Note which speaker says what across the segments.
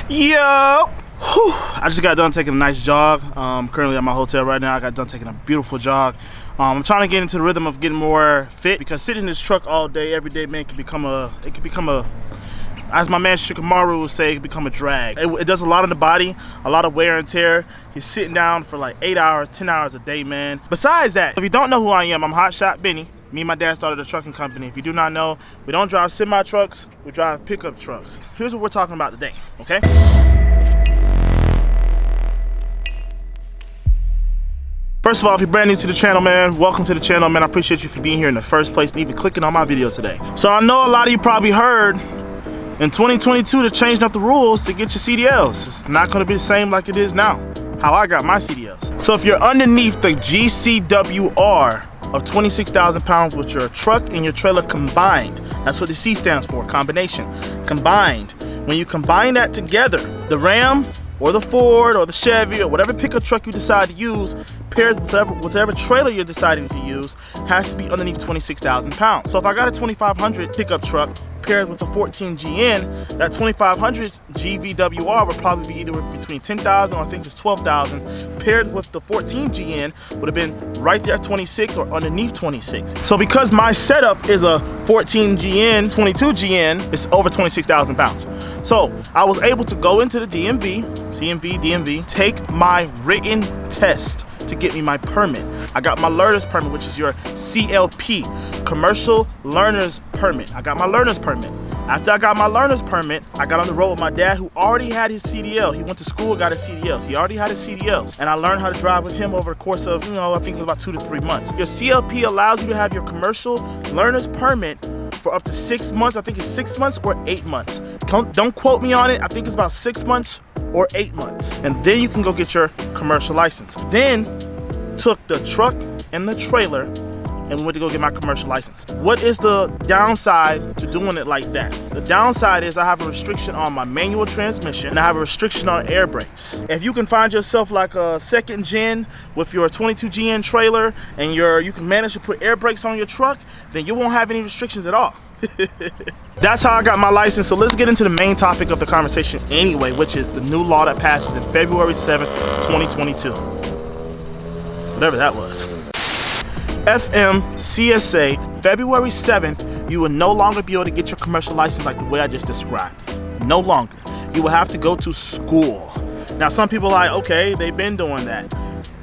Speaker 1: Yo! Whew. I just got done taking a nice jog. Currently at my hotel right now. I got done taking a beautiful jog. I'm trying to get into the rhythm of getting more fit because sitting in this truck all day, every day, man, it can become a, as my man Shikamaru would say, it can become a drag. It does a lot on the body, a lot of wear and tear. You're sitting down for like 8 hours, 10 hours a day, man. Besides that, if you don't know who I am, I'm Hot Shot Bennii. Me and my dad started a trucking company. If you do not know, we don't drive semi-trucks, we drive pickup trucks. Here's what we're talking about today, okay? First of all, if you're brand new to the channel, man, welcome to the channel, man. I appreciate you for being here in the first place and even clicking on my video today. So I know a lot of you probably heard in 2022 they're changing up the rules to get your CDLs. It's not gonna be the same like it is now, how I got my CDLs. So if you're underneath the GCWR of 26,000 pounds with your truck and your trailer combined, that's what the C stands for, combination, combined. When you combine that together, the Ram or the Ford or the Chevy or whatever pickup truck you decide to use, paired with whatever trailer you're deciding to use, has to be underneath 26,000 pounds. So if I got a 2500 pickup truck paired with a 14GN, that 2500's GVWR would probably be either between 10,000 or I think it's 12,000. Paired with the 14GN would have been right there at 26 or underneath 26. So because my setup is a 14GN, 22GN, it's over 26,000 pounds. So I was able to go into the DMV, take my written test to get me my permit. I got my learner's permit, which is your CLP, Commercial Learner's Permit. I got my learner's permit. After I got my learner's permit, I got on the road with my dad who already had his CDL. He went to school, got his CDLs. He already had his CDLs. And I learned how to drive with him over the course of, I think it was about 2 to 3 months. Your CLP allows you to have your Commercial Learner's Permit for up to 6 months. I think it's 6 months or 8 months. Don't quote me on it. I think it's about 6 months or 8 months. And then you can go get your commercial license. Then took the truck and the trailer and went to go get my commercial license. What is the downside to doing it like that? The downside is I have a restriction on my manual transmission and I have a restriction on air brakes. If you can find yourself like a 2nd gen with your 22GN trailer and you can manage to put air brakes on your truck, then you won't have any restrictions at all. That's how I got my license. So let's get into the main topic of the conversation anyway, which is the new law that passes in February 7th, 2022. Whatever that was. Fmcsa, February 7th, you will no longer be able to get your commercial license like the way I just described. No longer. You will have to go to school. Now some people are like, okay, they've been doing that.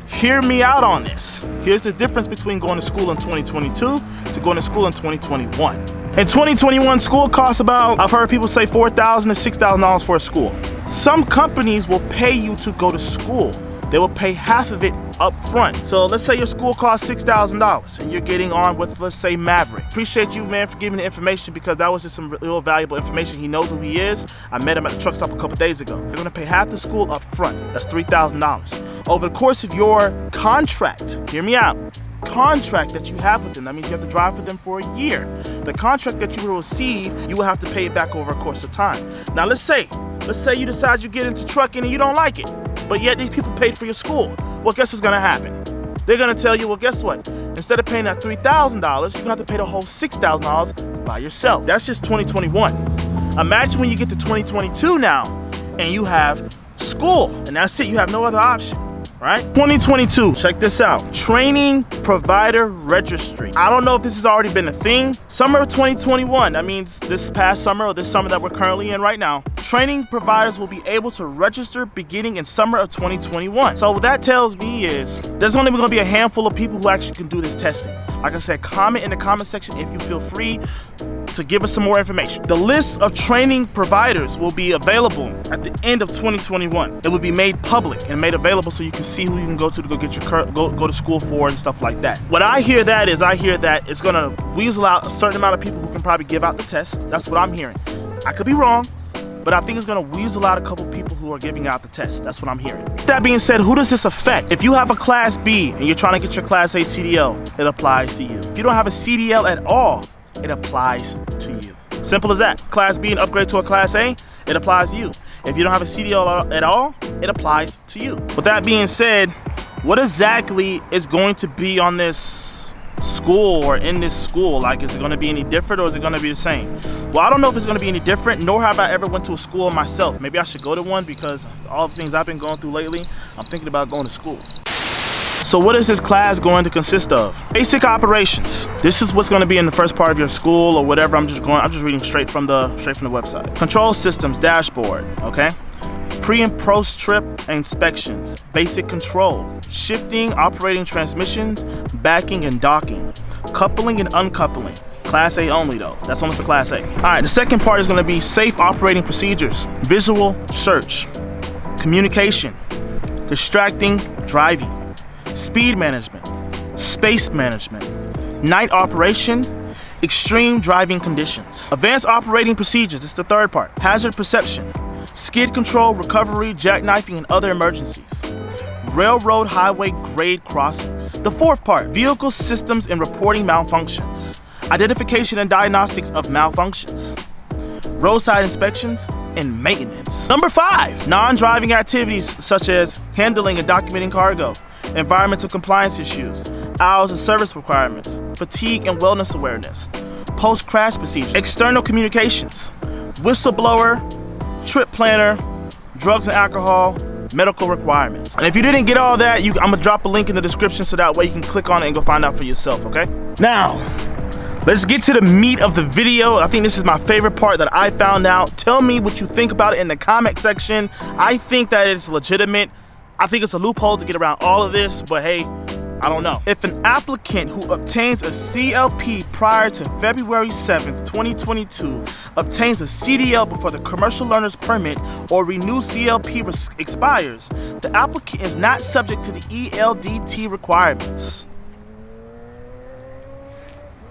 Speaker 1: Hear me out on this. Here's the difference between going to school in 2022 to going to school in 2021. In 2021, school costs about, I've heard people say $4,000 to $6,000 for a school. Some companies will pay you to go to school. They will pay half of it up front. So let's say your school costs $6,000 and you're getting on with, let's say, Maverick. Appreciate you, man, for giving the information because that was just some real valuable information. He knows who he is. I met him at the truck stop a couple days ago. They're gonna pay half the school up front. That's $3,000. Over the course of your contract, hear me out, contract that you have with them, that means you have to drive for them for a year. The contract that you will receive, you will have to pay it back over a course of time. Now let's say you decide you get into trucking and you don't like it, but yet these people paid for your school. Well, guess what's gonna happen? They're gonna tell you, well, guess what? Instead of paying that $3,000, you're gonna have to pay the whole $6,000 by yourself. That's just 2021. Imagine when you get to 2022 now and you have school and that's it, you have no other option. Right? 2022, check this out. Training Provider Registry. I don't know if this has already been a thing. Summer of 2021, that means this past summer or this summer that we're currently in right now, training providers will be able to register beginning in summer of 2021. So what that tells me is there's only gonna be a handful of people who actually can do this testing. Like I said, comment in the comment section if you feel free to give us some more information. The list of training providers will be available at the end of 2021. It will be made public and made available so you can see who you can go to go get your go to school for and stuff like that. What I hear that is, I hear that it's gonna weasel out a certain amount of people who can probably give out the test. That's what I'm hearing. I could be wrong, but I think it's gonna weasel out a couple people who are giving out the test. That's what I'm hearing. That being said, who does this affect? If you have a Class B and you're trying to get your Class A CDL, it applies to you. If you don't have a CDL at all, it applies to you. Simple as that. Class B and upgrade to a Class A, it applies to you. If you don't have a CDL at all, it applies to you. With that being said, what exactly is going to be on this school or in this school? Like, is it going to be any different or is it going to be the same? Well, I don't know if it's going to be any different, nor have I ever went to a school myself. Maybe I should go to one because all the things I've been going through lately, I'm thinking about going to school. So what is this class going to consist of? Basic operations. This is what's going to be in the first part of your school or whatever. I'm just reading straight from the website. Control systems dashboard, okay? Pre and post trip inspections, basic control, shifting, operating transmissions, backing and docking, coupling and uncoupling. Class A only though, that's only for Class A. All right, the second part is gonna be safe operating procedures, visual search, communication, distracting driving, speed management, space management, night operation, extreme driving conditions. Advanced operating procedures, this is the third part. Hazard perception, skid control, recovery, jackknifing, and other emergencies. Railroad highway grade crossings. The fourth part, vehicle systems and reporting malfunctions. Identification and diagnostics of malfunctions. Roadside inspections and maintenance. Number 5, non-driving activities such as handling and documenting cargo, environmental compliance issues, hours of service requirements, fatigue and wellness awareness, post-crash procedures, external communications, whistleblower, trip planner, drugs and alcohol, medical requirements. And if you didn't get all that, I'm gonna drop a link in the description so that way you can click on it and go find out for yourself, okay? Now, let's get to the meat of the video. I think this is my favorite part that I found out. Tell me what you think about it in the comment section. I think that it's legitimate. I think it's a loophole to get around all of this, but hey, I don't know. If an applicant who obtains a CLP prior to February 7th, 2022 obtains a CDL before the commercial learner's permit or renew CLP expires, the applicant is not subject to the ELDT requirements.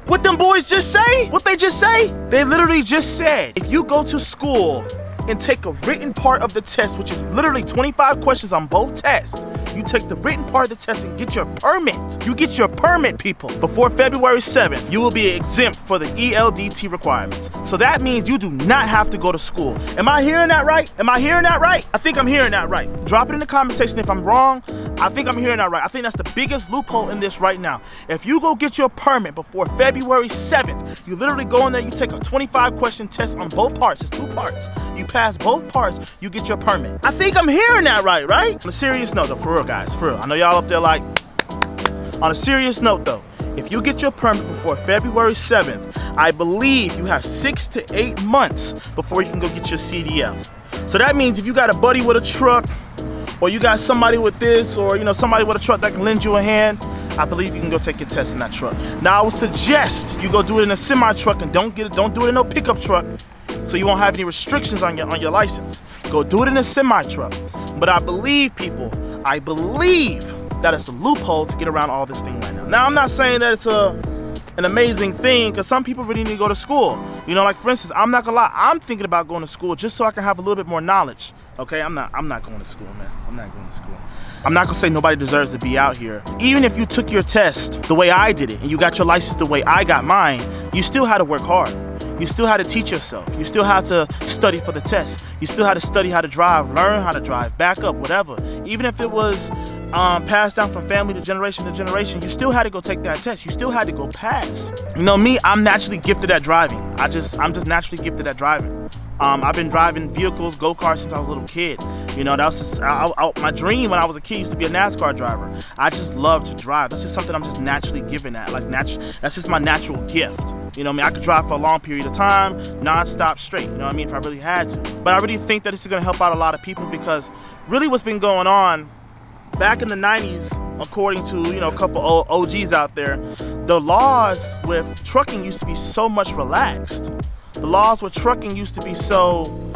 Speaker 1: What them boys just say? What they just say? They literally just said, if you go to school and take a written part of the test, which is literally 25 questions on both tests, you take the written part of the test and get your permit. You get your permit, people. Before February 7th, you will be exempt for the ELDT requirements. So that means you do not have to go to school. Am I hearing that right? Am I hearing that right? I think I'm hearing that right. Drop it in the comment section if I'm wrong. I think I'm hearing that right. I think that's the biggest loophole in this right now. If you go get your permit before February 7th, you literally go in there, you take a 25 question test on both parts. It's 2 parts. You pass both parts, you get your permit. I think I'm hearing that right? On a serious note though, for real guys, for real. I know y'all up there like, on a serious note though, if you get your permit before February 7th, I believe you have 6 to 8 months before you can go get your CDL. So that means if you got a buddy with a truck, or you got somebody with this, or somebody with a truck that can lend you a hand, I believe you can go take your test in that truck. Now I would suggest you go do it in a semi truck and don't do it in no pickup truck, so you won't have any restrictions on your license. Go do it in a semi truck. But I believe, people, that it's a loophole to get around all this thing right now. Now I'm not saying that it's an amazing thing, because some people really need to go to school. Like for instance, I'm not gonna lie, I'm thinking about going to school just so I can have a little bit more knowledge. Okay, I'm not going to school, man. I'm not going to school. I'm not gonna say nobody deserves to be out here. Even if you took your test the way I did it and you got your license the way I got mine, you still had to work hard. You still had to teach yourself. You still had to study for the test. You still had to study how to drive, learn how to drive, back up, whatever. Even if it was passed down from family to generation, you still had to go take that test. You still had to go pass. Me, I'm naturally gifted at driving. I'm just naturally gifted at driving. I've been driving vehicles, go-karts since I was a little kid. That was just my dream when I was a kid, used to be a NASCAR driver. I just love to drive. That's just something I'm just naturally given at. That's just my natural gift. I could drive for a long period of time, non-stop straight, if I really had to. But I really think that this is gonna help out a lot of people, because really what's been going on back in the 90s, according to a couple OGs out there, the laws with trucking used to be so much relaxed. The laws with trucking used to be so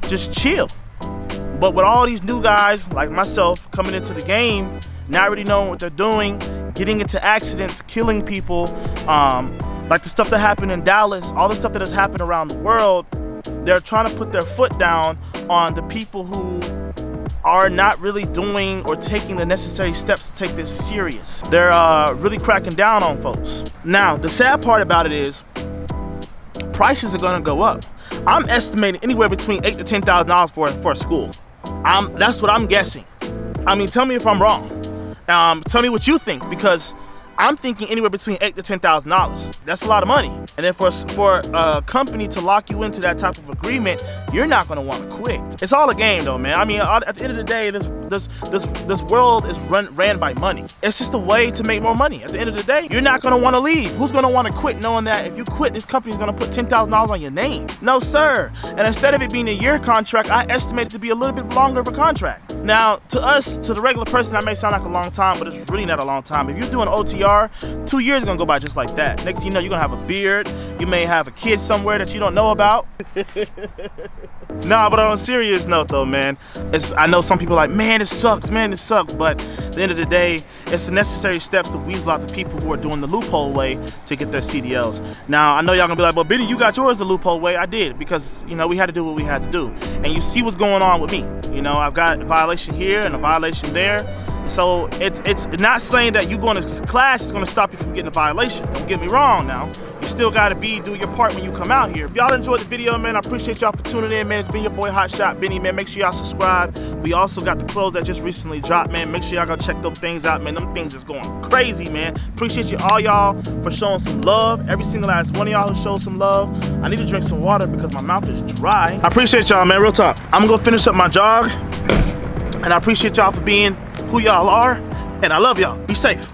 Speaker 1: just chill. But with all these new guys like myself coming into the game, not really knowing what they're doing, getting into accidents, killing people, like the stuff that happened in Dallas, all the stuff that has happened around the world, they're trying to put their foot down on the people who are not really doing or taking the necessary steps to take this serious. They're really cracking down on folks. Now, the sad part about it is prices are gonna go up. I'm estimating anywhere between $8,000 to $10,000 for a school. That's what I'm guessing. Tell me if I'm wrong. Tell me what you think, because I'm thinking anywhere between $8,000 to $10,000. That's a lot of money. And then for a company to lock you into that type of agreement, you're not gonna want to quit. It's all a game though, man. I mean, at the end of the day, this world is ran by money. It's just a way to make more money. At the end of the day, you're not gonna want to leave. Who's gonna want to quit knowing that if you quit, this company's gonna put $10,000 on your name? No, sir. And instead of it being a year contract, I estimate it to be a little bit longer of a contract. Now, to us, to the regular person, that may sound like a long time, but it's really not a long time. If you're doing OTR, 2 years is gonna go by just like that. Next thing you know, you're gonna have a beard. You may have a kid somewhere that you don't know about. Nah, but on a serious note though, man, I know some people are like, man, it sucks, but at the end of the day, it's the necessary steps to weasel out the people who are doing the loophole way to get their CDLs. Now, I know y'all gonna be like, well, Bennii, you got yours the loophole way. I did, because, you know, we had to do what we had to do. And you see what's going on with me. You know, I've got a violation here and a violation there. So it's not saying that you going to class is going to stop you from getting a violation. Don't get me wrong now. You still got to do your part when you come out here. If y'all enjoyed the video, man, I appreciate y'all for tuning in, man. It's been your boy Hot Shot Bennii, man. Make sure y'all subscribe. We also got the clothes that just recently dropped, man. Make sure y'all go check those things out, man. Them things is going crazy, man. Appreciate you all y'all for showing some love. Every single last one of y'all who showed some love. I need to drink some water because my mouth is dry. I appreciate y'all, man. Real talk. I'm going to go finish up my jog. And I appreciate y'all for being who y'all are, and I love y'all. Be safe.